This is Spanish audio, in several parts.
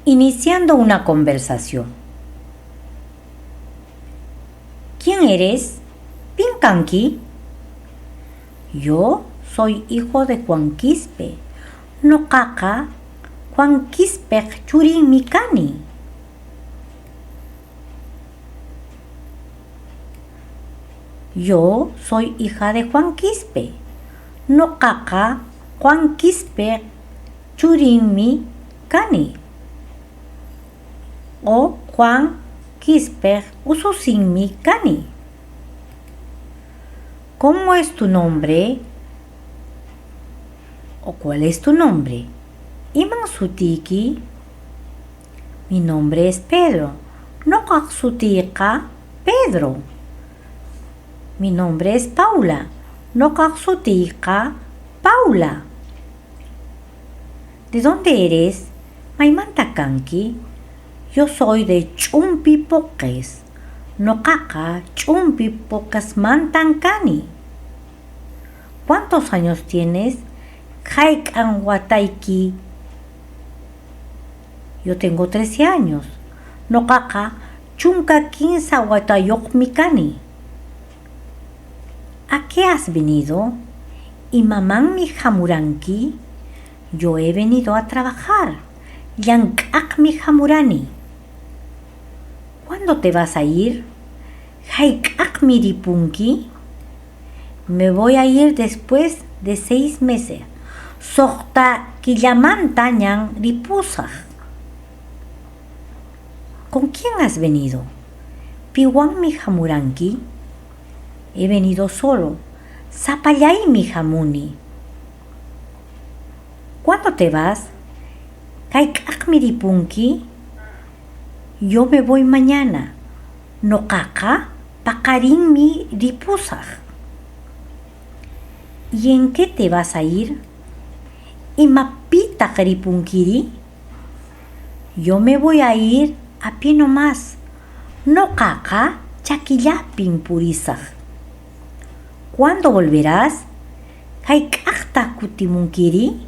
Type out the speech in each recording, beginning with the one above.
Iniciando una conversación. ¿Quién eres? ¿Pinkanki? Yo soy hijo de Juan Quispe. Noqaqa Juan Quispek churinmi kani. Yo soy hija de Juan Quispe. Noqaqa Juan Quispek churinmi kani. O Juan Quispe ususinmi kani. ¿Cómo es tu nombre? ¿O cuál es tu nombre? Iman sutiki? Mi nombre es Pedro. Noqaq sutika Pedro. Mi nombre es Paula. Noqaq sutika Paula. ¿De dónde eres? Maymanta kanki? Yo soy de Ch'umpipoques. Noqaqa Ch'umpipoques mantan kani. ¿Cuántos años tienes? Hayk'an watayki. Yo tengo 13 años. Noqaqa chunka 15 watayuqmi kani. ¿A qué has venido? Imamanmi hamuranki? Yo he venido a trabajar. Llank'aqmi hamurani. ¿Cuándo te vas a ir? Hayk'aqmi ripunki? Me voy a ir después de 6 meses. Soqta killamanta ñan ripusaq. ¿Con quién has venido? Piwanmi hamuranki? He venido solo. Sapallaymi hamuni. ¿Cuándo te vas? Hayk'aqmi ripunki? Yo me voy mañana. Noqaqa paqarinmi ripusaq. ¿Y en qué te vas a ir? ¿Imapitaq ripunkiri? Yo me voy a ir a pie nomás. Noqaqa chakillapin purisaq. ¿Cuándo volverás? Hayk'aqta kutimunkiri?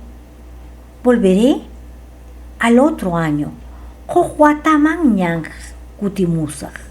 Volveré al otro año. Huk wataman ñan kutimusaq.